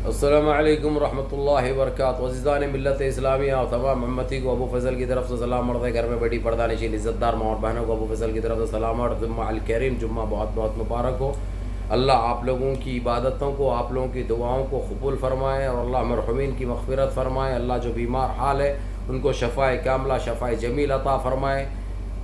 अस्सलामु अलैकुम रहमतुल्लाहि व बरकातहू। अज़ीज़ान मिल्लत इस्लामिया और तमाम उम्मती को अबू फजल की तरफ से सलाम। मर्द घर में बैठी पर्दा नशीन इज़्ज़तदार माँ और बहनों को अबू फजल की तरफ से सलाम और जुम्मा अल करीम, जुम्मा बहुत बहुत मुबारक हो। अल्लाह आप लोगों की इबादतों को, आप लोगों की दुआओं को कबूल फ़रमाए और अल्लाह मरहुमीन की मग़फ़िरत फ़रमाए। अल्लाह जो बीमार हाल है उनको शफ़ाए कामिला, शफ़ाए जमील अता फ़रमाए।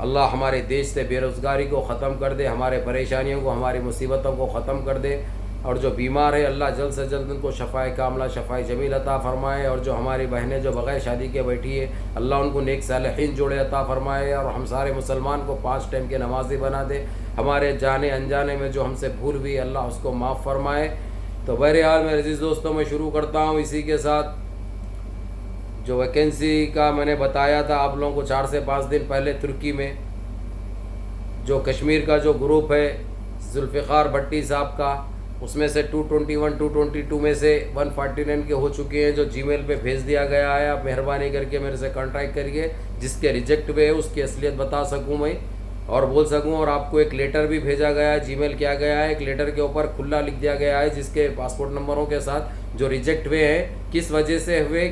अल्लाह हमारे देश से बेरोज़गारी को ख़त्म कर दे, हमारे परेशानियों को, हमारी मुसीबतों को ख़त्म कर दे। और जो बीमार है अल्लाह जल्द से जल्द उनको शफ़ाए कामिला, शफ़ाए जमील अता फ़रमाए। और जो हमारी बहनें जो बग़ैर शादी के बैठी है अल्लाह उनको नेक सालिहीन जोड़े अता फ़रमाए। और हम सारे मुसलमान को 5 टाइम के नमाज़ी बना दे। हमारे जाने अनजाने में जो हमसे भूल हुई अल्लाह उसको माफ़ फ़रमाए। तो बहरहाल मेरे अज़ीज़ दोस्तों, मैं शुरू करता हूँ इसी के साथ। जो वैकेंसी का मैंने बताया था आप लोगों को 4 से 5 दिन पहले, तुर्की में जो कश्मीर का जो ग्रुप है जुल्फ़िकार भट्टी साहब का, उसमें से 221 222 में से 149 के हो चुके हैं जो जीमेल पे भेज दिया गया है। आप मेहरबानी करके मेरे से कांटेक्ट करिए, जिसके रिजेक्ट हुए है उसकी असलियत बता सकूं मैं और बोल सकूं। और आपको एक लेटर भी भेजा गया है, जीमेल किया गया है। एक लेटर के ऊपर खुला लिख दिया गया है जिसके पासपोर्ट नंबरों के साथ जो रिजेक्ट हुए हैं किस वजह से हुए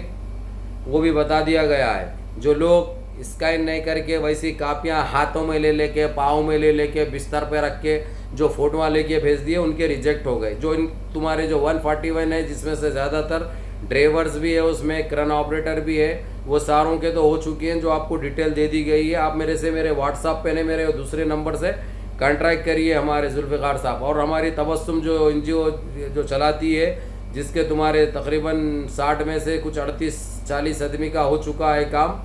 वो भी बता दिया गया है। जो लोग स्कैन नहीं करके वैसी कापियाँ हाथों में ले लेके, पाँव में ले लेके, बिस्तर पे रख के जो फ़ोटोआँ लेके भेज दिए उनके रिजेक्ट हो गए। जो इन तुम्हारे जो 141 है जिसमें से ज़्यादातर ड्राइवर्स भी है, उसमें क्रन ऑपरेटर भी है, वो सारों के तो हो चुके हैं जो आपको डिटेल दे दी गई है। आप मेरे से मेरे व्हाट्सअप पे ने मेरे दूसरे नंबर से कांटेक्ट करिए हमारे जुल्फ़िकार साहब। और हमारी तबस्सुम जो NGO जो चलाती है, जिसके तुम्हारे तकरीबन 60 में से कुछ 38-40 आदमी का हो चुका है काम,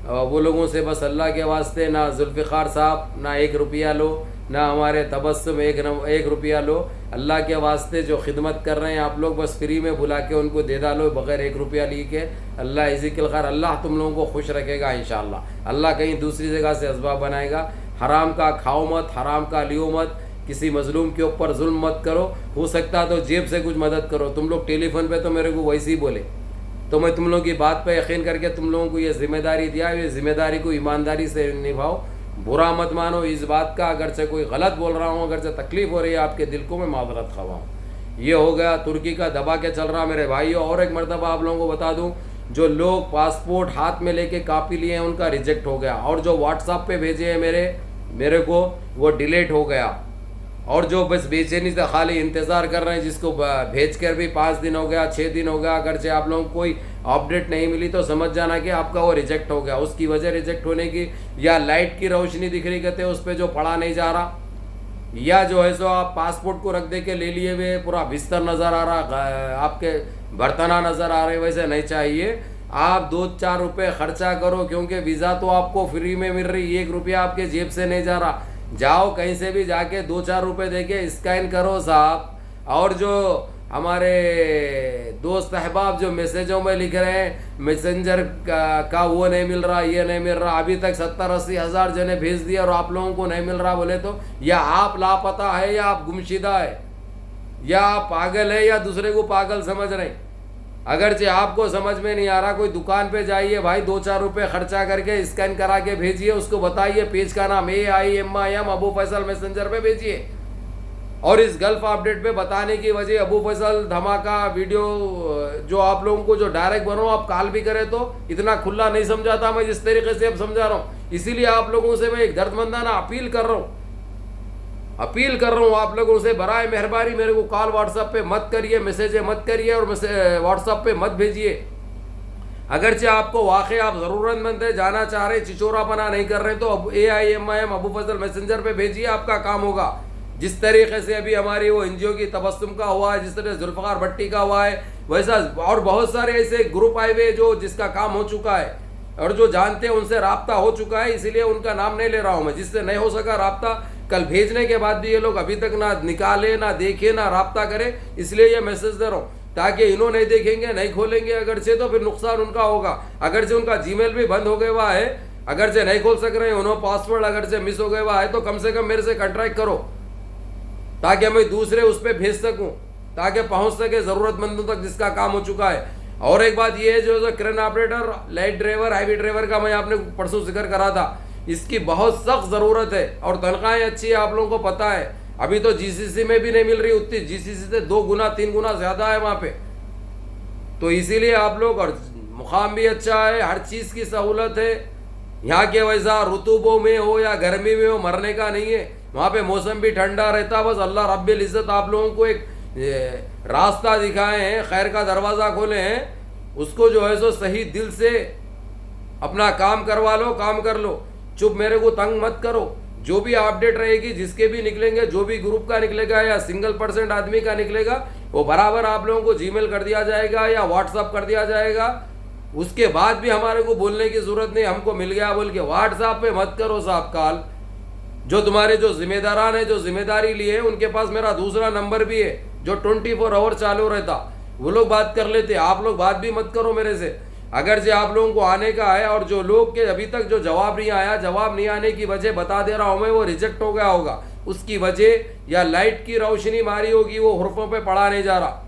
वो लोगों से बस अल्लाह के वास्ते ना जुल्फ़िकार साहब ना 1 रुपया लो, ना हमारे तबस्सुम 1 रुपया लो। अल्लाह के वास्ते जो खिदमत कर रहे हैं आप लोग बस फ्री में बुला के उनको दे डालो बग़ैर 1 रुपया लिए के। अल्लाह इज़्ज़िकुल खैर, अल्लाह तुम लोगों को खुश रखेगा इंशाअल्लाह। अल्लाह कहीं दूसरी जगह से असबाब बनाएगा। हराम का खाओ मत, हराम का लियो मत, किसी मजलूम के ऊपर जुल्म मत करो। हो सकता तो जेब से कुछ मदद करो। तुम लोग टेलीफोन पे तो मेरे को वैसे ही बोले, तो मैं तुम लोगों की बात पे यकीन करके तुम लोगों को ये ज़िम्मेदारी दिया। ये ज़िम्मेदारी को ईमानदारी से निभाओ, बुरा मत मानो इस बात का। अगर से कोई गलत बोल रहा हूँ, अगर से तकलीफ़ हो रही है आपके दिल को, मैं माजरत खवाऊँ। ये हो गया तुर्की का दबा के चल रहा मेरे भाइयों। और एक मरतबा आप लोगों को बता दूँ, जो लोग पासपोर्ट हाथ में लेके कापी लिए हैं उनका रिजेक्ट हो गया। और जो व्हाट्सअप पे भेजे हैं मेरे को, वो डिलीट हो गया। और जो बस बेचैनी से खाली इंतज़ार कर रहे हैं, जिसको भेज कर भी 5 दिन हो गया, 6 दिन हो गया, अगर से आप लोगों को कोई अपडेट नहीं मिली तो समझ जाना कि आपका वो रिजेक्ट हो गया। उसकी वजह रिजेक्ट होने की या लाइट की रोशनी दिख रही कहते हैं उस पर जो पढ़ा नहीं जा रहा, या जो है सो आप पासपोर्ट को रख दे के ले लिए हुए पूरा बिस्तर नज़र आ रहा, आपके बर्तना नज़र आ रहे, वैसे नहीं चाहिए। आप 2-4 रुपये खर्चा करो, क्योंकि वीज़ा तो आपको फ्री में मिल रही, 1 रुपया आपके जेब से नहीं जा रहा। जाओ कहीं से भी जाके 2-4 रुपये दे के स्कैन करो साहब। और जो हमारे दोस्त अहबाब जो मैसेजों में लिख रहे हैं मैसेंजर का वो नहीं मिल रहा, ये नहीं मिल रहा, अभी तक 70-80 हज़ार जने भेज दिए और आप लोगों को नहीं मिल रहा बोले तो या आप लापता है, या आप गुमशुदा है, या आप पागल है, या दूसरे को पागल समझ रहे हैं। अगरचे आपको समझ में नहीं आ रहा, कोई दुकान पे जाइए भाई, 2-4 रुपये खर्चा करके स्कैन करा के भेजिए, उसको बताइए पेज का नाम AIMIM अबू फैसल मैसेंजर पे भेजिए। और इस गल्फ अपडेट पे बताने की वजह अबू फैसल धमाका वीडियो जो आप लोगों को जो डायरेक्ट बनो, आप कॉल भी करें तो इतना खुला नहीं समझाता मैं जिस तरीके से अब समझा रहा हूँ। इसीलिए आप लोगों से मैं एक दर्दमंदाना अपील कर रहा हूँ आप लोगों से, बराए मेहरबानी मेरे को कॉल व्हाट्सएप पे मत करिए, मैसेज मत करिए और व्हाट्सएप पे मत भेजिए। अगरचे आपको वाकई आप ज़रूरतमंद है, जाना चाह रहे, चिचोरापना नहीं कर रहे, तो अब AIMIM अबू फजल मैसेंजर पे भेजिए, आपका काम होगा। जिस तरीके से अभी हमारी वो NGO की तबस्सुम का हुआ है, जिस तरह जुल्फ़िकार भट्टी का हुआ है, वैसा और बहुत सारे ऐसे ग्रुप आए हुए जो जिसका काम हो चुका है और जो जानते हैं उनसे राब्ता हो चुका है। इसीलिए उनका नाम नहीं ले रहा हूँ मैं। जिससे नहीं हो सका राब्ता, कल भेजने के बाद भी ये लोग अभी तक ना निकाले, ना देखे, ना राब्ता करे, इसलिए ये मैसेज दे रहा हूँ ताकि इन्हों नहीं देखेंगे, नहीं खोलेंगे अगर से तो फिर नुकसान उनका होगा। अगर से उनका जीमेल भी बंद हो गया हुआ है, अगर से नहीं खोल सक रहे हैं, उन्होंने पासवर्ड अगर से मिस हो गया हुआ है, तो कम से कम मेरे से कॉन्ट्रैक्ट करो ताकि मैं दूसरे उस पर भेज सकूँ, ताकि पहुँच सके ज़रूरतमंदों तक जिसका काम हो चुका है। और एक बात ये है, जो crane operator, light driver, highway driver का मैं आपने परसों जिक्र करा था, इसकी बहुत सख्त ज़रूरत है और तनख्वाहें अच्छी है, आप लोगों को पता है। अभी तो GCC में भी नहीं मिल रही उतनी, GCC से 2 गुना 3 गुना ज़्यादा है वहाँ पे। तो इसीलिए आप लोग, और मुकाम भी अच्छा है, हर चीज़ की सहूलत है यहाँ के। वैसा रुतूबों में हो या गर्मी में हो, मरने का नहीं है। वहाँ पे मौसम भी ठंडा रहता। बस अल्लाह रब्बिल इज़्ज़त आप लोगों को एक रास्ता दिखाए हैं, खैर का दरवाज़ा खोले हैं, उसको जो है सो सही दिल से अपना काम करवा लो, काम कर लो। चुप मेरे को तंग मत करो। जो भी अपडेट रहेगी, जिसके भी निकलेंगे, जो भी ग्रुप का निकलेगा या सिंगल % आदमी का निकलेगा, वो बराबर आप लोगों को जीमेल कर दिया जाएगा या व्हाट्सअप कर दिया जाएगा। उसके बाद भी हमारे को बोलने की ज़रूरत नहीं, हमको मिल गया बोल के व्हाट्सएप पे मत करो साहब कॉल। जो तुम्हारे जो जिम्मेदारान है, जो जिम्मेदारी लिए हैं, उनके पास मेरा दूसरा नंबर भी है जो 24 आवर चालू रहता, वो लोग बात कर लेते। आप लोग बात भी मत करो मेरे से। अगर जो आप लोगों को आने का है, और जो लोग के अभी तक जो जवाब नहीं आया, जवाब नहीं आने की वजह बता दे रहा हूँ मैं, वो रिजेक्ट हो गया होगा। उसकी वजह या लाइट की रोशनी मारी होगी, वो हुर्फों पे पढ़ा नहीं जा रहा।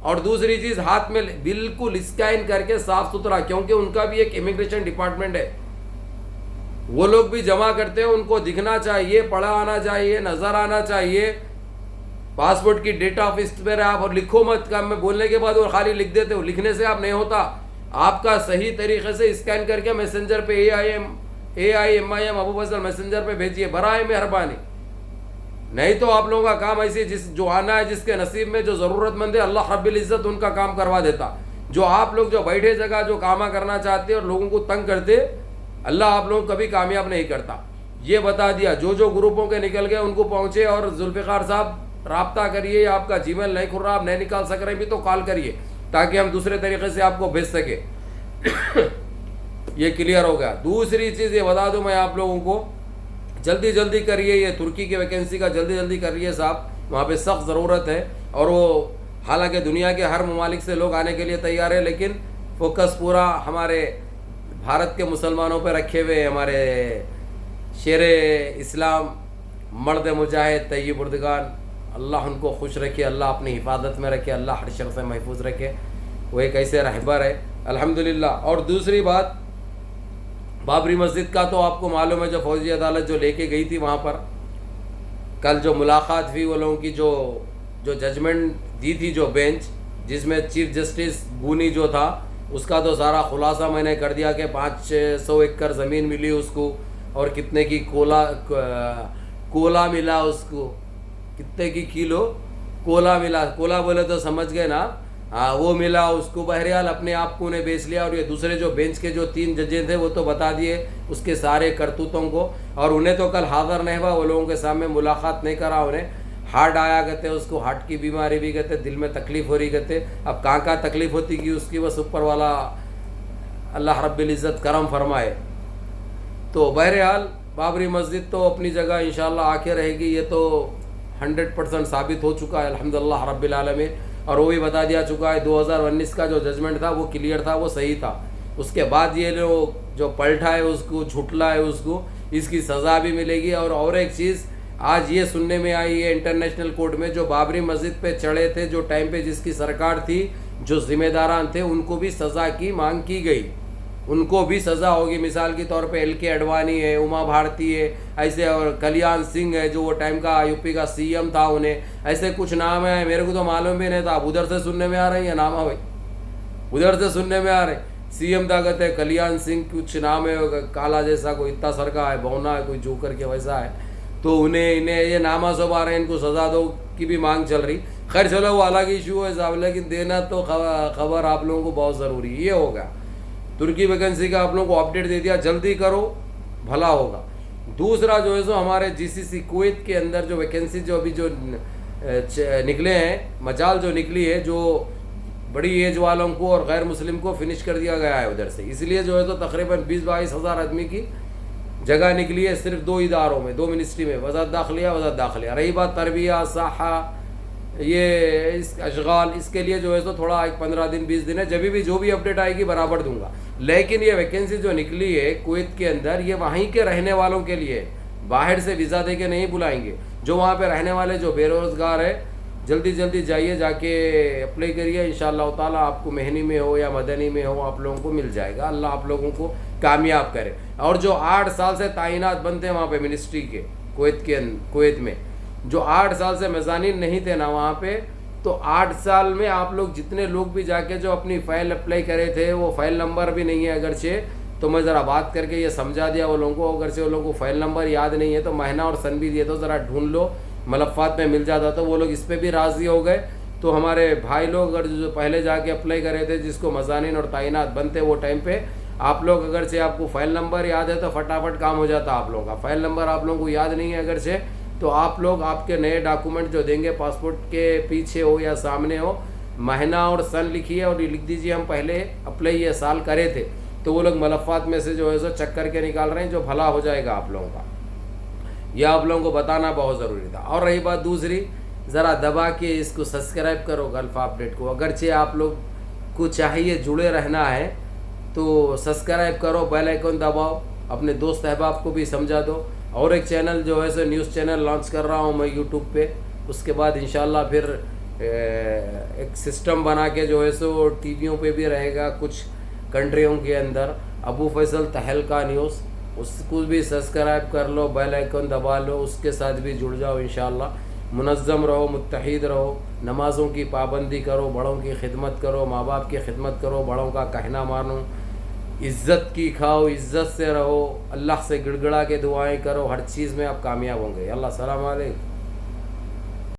और दूसरी चीज़, हाथ में बिल्कुल स्कैन करके साफ सुथरा, क्योंकि उनका भी एक इमिग्रेशन डिपार्टमेंट है, वो लोग भी जमा करते हैं, उनको दिखना चाहिए, पढ़ा आना चाहिए, नज़र आना चाहिए। पासपोर्ट की डेट ऑफ एक्सपायर आप और लिखो मत, काम में बोलने के बाद वो खाली लिख देते हो, लिखने से आप नहीं होता। आपका सही तरीके से स्कैन करके मैसेंजर पे AIMIM अबू फजल मैसेंजर पे भेजिए, बराए मेहरबानी। नहीं तो आप लोगों का काम ऐसे, जो आना है, जिसके नसीब में जो ज़रूरतमंद है, अल्लाह रब्बिल इज़्ज़त उनका काम करवा देता। जो आप लोग जो बैठे जगह जो कामा करना चाहते और लोगों को तंग करते, अल्लाह आप लोगों को कभी कामयाब नहीं करता। ये बता दिया। जो ग्रुपों के निकल गए उनको पहुँचे, और जुल्फ़िकार साहब राब्ता करिए। आपका जीमेल नहीं खुल रहा, आप नहीं निकाल सक रहे भी, तो कॉल करिए ताकि हम दूसरे तरीके से आपको भेज सके। ये क्लियर हो गया। दूसरी चीज़ ये बता दूं मैं आप लोगों को, जल्दी जल्दी करिए, ये तुर्की की वैकेंसी का जल्दी जल्दी करिए साहब, वहाँ पे सख्त ज़रूरत है। और वो हालांकि दुनिया के हर ममालिक से लोग आने के लिए तैयार है, लेकिन फोकस पूरा हमारे भारत के मुसलमानों पर रखे हुए हैं। हमारे शेर इस्लाम, मर्द मुजाहिद तैयब उर्दगान, अल्लाह उनको खुश रखे, अल्लाह अपनी हिफाजत में रखे, अल्लाह हर शर से महफूज रखे। वो एक ऐसे रहबर है अल्हम्दुलिल्लाह। और दूसरी बात, बाबरी मस्जिद का तो आपको मालूम है, जो फौजी अदालत जो लेके गई थी वहाँ पर, कल जो मुलाकात हुई, वो लोगों की जो जजमेंट दी थी, जो बेंच जिसमें चीफ जस्टिस बूनी जो था, उसका तो सारा खुलासा मैंने कर दिया कि 500 एकड़ ज़मीन मिली उसको, और कितने की कोला मिला उसको, कितने की किलो कोला मिला। कोला बोले तो समझ गए ना, हाँ वो मिला उसको। बहरहाल अपने आप को उन्हें बेच लिया। और ये दूसरे जो बेंच के जो 3 जजें थे, वो तो बता दिए उसके सारे करतूतों को, और उन्हें तो कल हाज़िर नहीं हुआ, वो लोगों के सामने मुलाकात नहीं करा। उन्हें हार्ट आया कहते, उसको हार्ट की बीमारी भी कहते, दिल में तकलीफ़ हो रही कहते। अब कहाँ तकलीफ़ होती कि उसकी बस ऊपर वाला अल्लाह रब्बिल इज़्ज़त करम फरमाए। तो बहरहाल बाबरी मस्जिद तो अपनी जगह इंशाअल्लाह आके रहेगी, ये तो 100% साबित हो चुका है अल्हम्दुलिल्लाह रब्बिल आलमीन। और वो भी बता दिया चुका है 2019 का जो जजमेंट था वो क्लियर था, वो सही था। उसके बाद ये लोग जो पलटा है उसको, झुटला है उसको, इसकी सज़ा भी मिलेगी। और एक चीज़ आज ये सुनने में आई है इंटरनेशनल कोर्ट में, जो बाबरी मस्जिद पे चढ़े थे, जो टाइम पे जिसकी सरकार थी, जो जिम्मेदारान थे, उनको भी सज़ा की मांग की गई, उनको भी सज़ा होगी। मिसाल के तौर पे LK अडवाणी है, उमा भारती है, ऐसे, और कल्याण सिंह है जो वो टाइम का यूपी का CM था, उन्हें ऐसे कुछ नाम है, मेरे को तो मालूम भी नहीं था। उधर से सुनने में आ रहे हैं नाम है भाई, उधर से सुनने में आ रहे। CM था कहते हैं कल्याण सिंह कुछ नाम है, काला जैसा कोई इतना सर का है, बौना है, कोई जोकर के वैसा है। तो इन्हें ये नामा सब आ रहे हैं, इनको सज़ा दो की भी मांग चल रही। खैर चलो वो अलग इशू है साहब, लेकिन देना तो खबर आप लोगों को बहुत ज़रूरी है। ये होगा तुर्की वैकेंसी का आप लोगों को अपडेट दे दिया, जल्दी करो भला होगा। दूसरा जो है सो हमारे GCC कुवैत के अंदर जो वैकेंसी जो अभी जो निकले हैं, मजाल जो निकली है, जो बड़ी एज वालों को और गैर मुस्लिम को फिनिश कर दिया गया है उधर से, इसलिए जो है तो तकरीबन 20-22 हज़ार आदमी की जगह निकली है सिर्फ 2 इदारों में, 2 मिनिस्ट्री में, वज़ारत दाखिलिया। रही बात तरबिया, साहा, ये इस अशगाल, इसके लिए जो है तो थोड़ा 15 दिन 20 दिन है, जब भी जो भी अपडेट आएगी बराबर दूंगा। लेकिन ये वैकेंसी जो निकली है कुवैत के अंदर, ये वहीं के रहने वालों के लिए, बाहर से वीज़ा दे के नहीं बुलाएंगे। जो वहाँ पे रहने वाले जो बेरोज़गार है, जल्दी जल्दी जाइए, जाके अप्लाई करिए, इंशाअल्लाह ताला आपको महनी में हो या मदनी में हो, आप लोगों को मिल जाएगा। अल्लाह आप लोगों को कामयाब करे। और जो 8 साल से तैनात बनते हैं वहाँ पे मिनिस्ट्री के कुवैत में, जो 8 साल से मेज़ानीन नहीं थे ना वहाँ पे, तो तो 8 साल में आप लोग जितने लोग भी जाके जो अपनी फ़ाइल अप्लाई करे थे वो फ़ाइल नंबर भी नहीं है अगरचे, तो मैं ज़रा बात करके ये समझा दिया वो लोगों को। अगरचे वो लोगों को फ़ाइल नंबर याद नहीं है तो महीना और सन भी दिए तो ज़रा ढूंढ लो, मलफ़ात में मिल जाता। तो वो लोग इस पर भी राज़ी हो गए। तो हमारे भाई लोग अगर जो पहले जाके अप्लाई करे थे जिसको मज़ानीन और तैनात बनते वो टाइम पे, आप लोग अगर से आपको फ़ाइल नंबर याद है तो फटाफट काम हो जाता आप लोगों का। फ़ाइल नंबर आप लोगों को याद नहीं है अगर से, तो आप लोग आपके नए डॉक्यूमेंट जो देंगे पासपोर्ट के पीछे हो या सामने हो, महीना और सन लिखिए और लिख दीजिए हम पहले अप्लाई ये साल करे थे। तो वो लोग मलफ़ात में से जो है सो चेक करके निकाल रहे हैं, जो भला हो जाएगा आप लोगों का। यह आप लोगों को बताना बहुत ज़रूरी था। और रही बात दूसरी, ज़रा दबा के इसको सब्सक्राइब करो गल्फ अपडेट को। अगरचे आप लोग को चाहिए जुड़े रहना है तो सब्सक्राइब करो, बेल आइकन दबाओ, अपने दोस्त अहबाब को भी समझा दो। और एक चैनल जो है सो न्यूज़ चैनल लॉन्च कर रहा हूँ मैं यूट्यूब पे। उसके बाद इंशाल्लाह फिर एक सिस्टम बना के जो है सो टीवियों पे भी रहेगा कुछ कंट्रियों के अंदर, अबू फैसल तहलका न्यूज़, उसको भी सब्सक्राइब कर लो, बेल आइकन दबा लो, उसके साथ भी जुड़ जाओ इंशाल्लाह। मुनज़्ज़म रहो, मुत्तहिद रहो, नमाज़ों की पाबंदी करो, बड़ों की खिदमत करो, माँ बाप की खिदमत करो, बड़ों का कहना मानो, इज़्ज़त की खाओ, इज़्ज़त से रहो, अल्लाह से गिड़गिड़ा के दुआएं करो, हर चीज़ में आप कामयाब होंगे। अल्लाह सलाम अलैकुम।